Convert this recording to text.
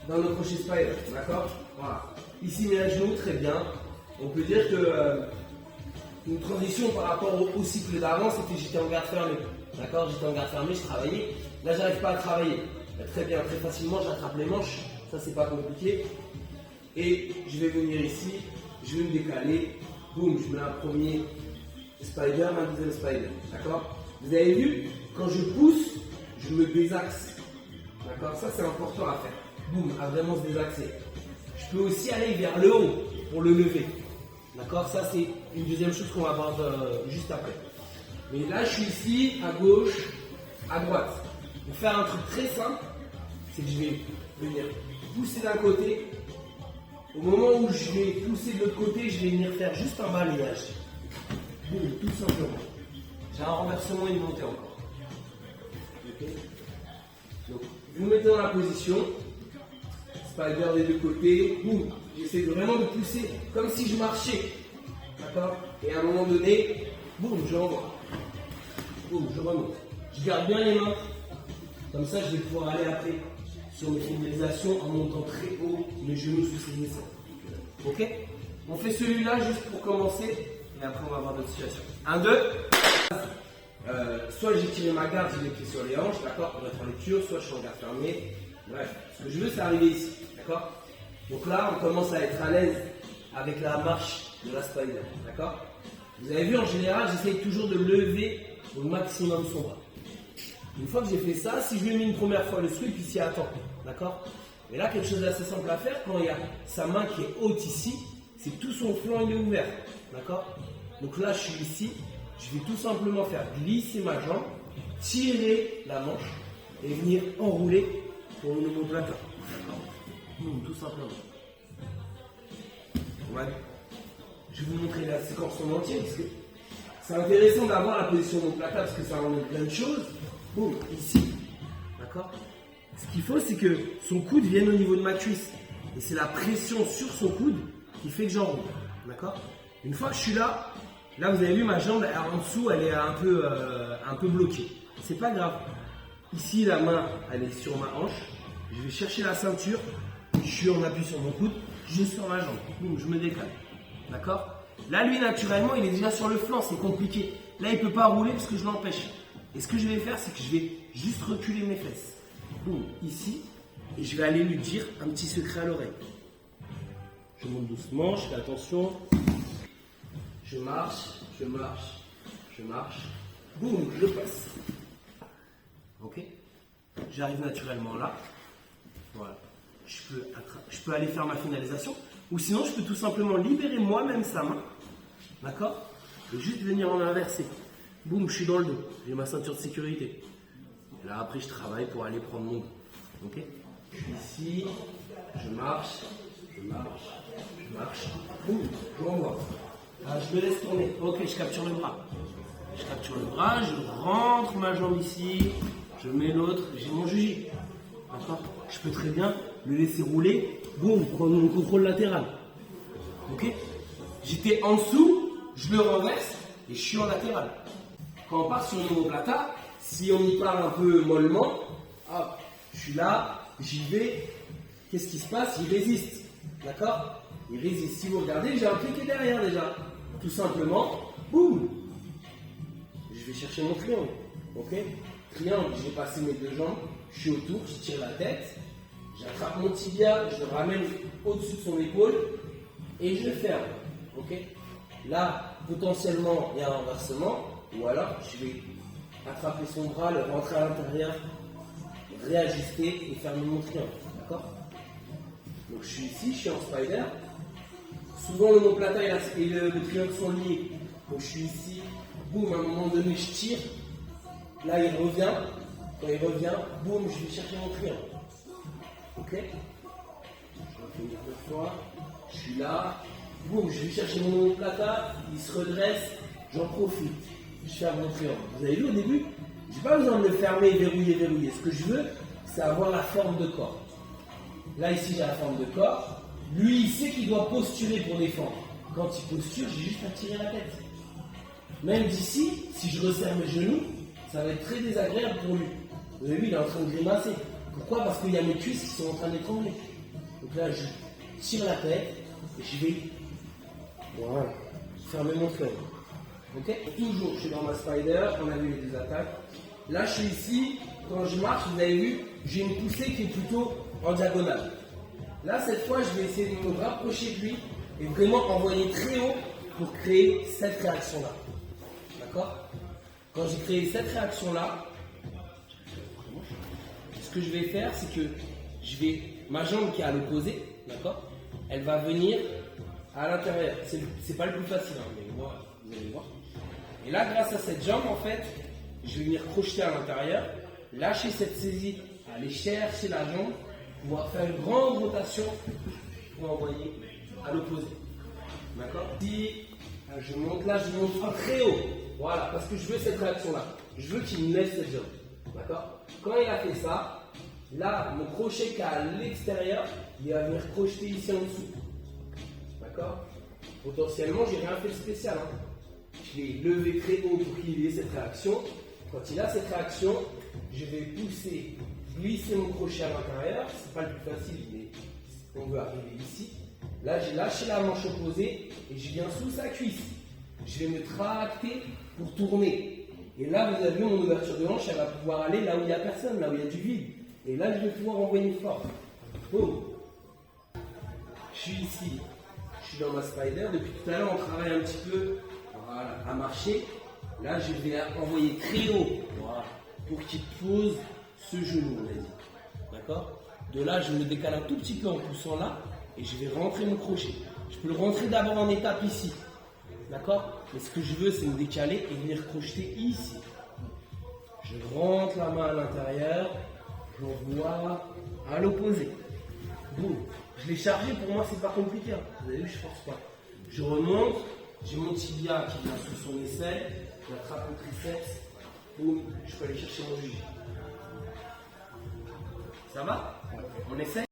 dans le crochet spider, d'accord? Voilà. Ici mes genoux, très bien. On peut dire que une transition par rapport au cycle d'avant, c'était j'étais en garde fermée. D'accord? J'étais en garde fermée, je travaillais. Là, j'arrive pas à travailler. Là, très bien, très facilement, j'attrape les manches. Ça, c'est pas compliqué. Et je vais venir ici, je vais me décaler. Boum, je mets un premier spider, un deuxième spider. D'accord? Vous avez vu, quand je pousse, je me désaxe. D'accord? Ça, c'est important à faire. Boum, à vraiment se désaxer. Je peux aussi aller vers le haut pour le lever. D'accord? Ça, c'est une deuxième chose qu'on va voir juste après. Mais là, je suis ici, à gauche, à droite. Pour faire un truc très simple, c'est que je vais venir pousser d'un côté. Au moment où je vais pousser de l'autre côté, je vais venir faire juste un balayage. Boum, tout simplement. J'ai un renversement et une montée encore. Ok? Donc, vous mettez dans la position. Spider des deux côtés. Boum. J'essaie vraiment de pousser comme si je marchais. D'accord? Et à un moment donné, boum, je renvoie. Boum, je remonte. Je garde bien les mains. Comme ça, je vais pouvoir aller après sur mes finalisations en montant très haut les genoux sous ses aisselles. Ok? On fait celui-là juste pour commencer. Et après, on va voir d'autres situations. 1, 2. Soit j'ai tiré ma garde, j'ai les pieds sur les hanches, d'accord, pour être en lecture, soit je suis en garde fermée. Bref, ce que je veux, c'est arriver ici, d'accord? Donc là, on commence à être à l'aise avec la marche de la spider, d'accord? Vous avez vu, en général, j'essaye toujours de lever au maximum son bras. Une fois que j'ai fait ça, si je lui ai mis une première fois le sweep, ici, attends, d'accord? Mais là, quelque chose d'assez simple à faire, quand il y a sa main qui est haute ici, c'est tout son flanc, il est ouvert, d'accord? Donc là, je suis ici, je vais tout simplement faire glisser ma jambe, tirer la manche et venir enrouler pour une omoplata. Tout simplement. Ouais. Je vais vous montrer la séquence en entier parce que c'est intéressant d'avoir la position omoplata parce que ça enlève plein de choses. Boum, ici. D'accord? Ce qu'il faut, c'est que son coude vienne au niveau de ma cuisse. Et c'est la pression sur son coude qui fait que j'enroule. D'accord? Une fois que je suis là, là vous avez vu ma jambe en dessous, elle est un peu bloquée. C'est pas grave. Ici, la main, elle est sur ma hanche. Je vais chercher la ceinture. Je suis en appui sur mon coude. Je sors ma jambe. Boum, je me décale. D'accord? Là, lui, naturellement, il est déjà sur le flanc. C'est compliqué. Là, il ne peut pas rouler parce que je l'empêche. Et ce que je vais faire, c'est que je vais juste reculer mes fesses. Boum, ici. Et je vais aller lui dire un petit secret à l'oreille. Je monte doucement, je fais attention. Je marche, je marche, je marche. Boum, je passe. Ok? J'arrive naturellement là. Voilà. Je peux aller faire ma finalisation. Ou sinon, je peux tout simplement libérer moi-même sa main. D'accord? Et juste venir en inverser. Boum, je suis dans le dos. J'ai ma ceinture de sécurité. Et là, après, je travaille pour aller prendre mon dos. Ok? Je suis ici. Je marche. Je marche. Je marche. Boum, je renvoie. Ah, je me laisse tourner. Ok, je capture le bras. Je capture le bras, je rentre ma jambe ici. Je mets l'autre. J'ai mon juji. D'accord? Je peux très bien le laisser rouler. Boum, prendre mon contrôle latéral. Ok? J'étais en dessous, je le renverse et je suis en latéral. Quand on part sur une omoplata, si on y part un peu mollement, hop, je suis là, j'y vais. Qu'est-ce qui se passe? Il résiste. D'accord? Il résiste. Si vous regardez, j'ai un pied qui est derrière déjà. Tout simplement, boum. Je vais chercher mon triangle. Ok? Triangle, je vais passer mes deux jambes, je suis autour, je tire la tête, j'attrape mon tibia, je le ramène au-dessus de son épaule et je le ferme. Ok? Là, potentiellement, il y a un renversement, ou alors je vais attraper son bras, le rentrer à l'intérieur, réajuster et fermer mon triangle. D'accord? Donc je suis ici, je suis en spider. Souvent l'omoplata et le triangle sont liés. Donc je suis ici, boum, à un moment donné je tire. Là il revient. Quand il revient, boum, je vais chercher mon triangle. Ok? Je refais une deux fois. Je suis là. Boum, je vais chercher mon omoplata. Il se redresse. J'en profite. Je ferme mon triangle. Vous avez vu au début? Je n'ai pas besoin de le fermer, verrouiller. Ce que je veux, c'est avoir la forme de corps. Là, ici, j'ai la forme de corps. Lui, il sait qu'il doit posturer pour défendre. Quand il posture, j'ai juste à tirer la tête. Même d'ici, si je resserre mes genoux, ça va être très désagréable pour lui. Vous avez vu, il est en train de grimacer. Pourquoi? Parce qu'il y a mes cuisses qui sont en train d'étrangler. Donc là, je tire la tête et je vais voilà, fermer mon feuille. Ok? Toujours, je suis dans ma spider, on a vu les deux attaques. Là, je suis ici, quand je marche, vous avez vu, j'ai une poussée qui est plutôt en diagonale. Là, cette fois, je vais essayer de me rapprocher de lui et vraiment envoyer très haut pour créer cette réaction-là. D'accord? Quand j'ai créé cette réaction-là, ce que je vais faire, c'est que ma jambe qui est à l'opposé, d'accord? Elle va venir à l'intérieur. C'est pas le plus facile, hein, mais moi, vous allez voir. Et là, grâce à cette jambe, en fait, je vais venir crocheter à l'intérieur, lâcher cette saisie, aller chercher la jambe, pouvoir faire une grande rotation pour envoyer à l'opposé. D'accord? Si je monte là, je monte très haut. Voilà, parce que je veux cette réaction-là. Je veux qu'il me lève cette jambe. D'accord? Quand il a fait ça, là, mon crochet qui est à l'extérieur, il va venir crocheter ici en dessous. D'accord? Potentiellement, j'ai rien fait de spécial. Hein. Je l'ai levé très haut pour qu'il ait cette réaction. Quand il a cette réaction, je vais pousser, glisser mon crochet à l'intérieur. C'est pas le plus facile, mais on veut arriver ici. Là, j'ai lâché la manche opposée et je viens sous sa cuisse. Je vais me tracter pour tourner. Et là, vous avez vu mon ouverture de hanche, elle va pouvoir aller là où il n'y a personne, là où il y a du vide. Et là, je vais pouvoir envoyer une force. Boum. Je suis ici. Je suis dans ma spider. Depuis tout à l'heure, on travaille un petit peu voilà, à marcher. Là, je vais envoyer très haut voilà, pour qu'il pose ce genou, on a dit. D'accord? De là, je me décale un tout petit peu en poussant là et je vais rentrer mon crochet. Je peux le rentrer d'abord en étape ici. D'accord? Mais ce que je veux, c'est me décaler et venir crocheter ici. Je rentre la main à l'intérieur, j'envoie à l'opposé. Boum. Je l'ai chargé, pour moi, c'est pas compliqué. Hein. Vous avez vu, je force pas. Je remonte, j'ai mon tibia qui vient sous son aisselle, j'attrape le triceps, boum, je peux aller chercher mon jus. Ça va? On essaie?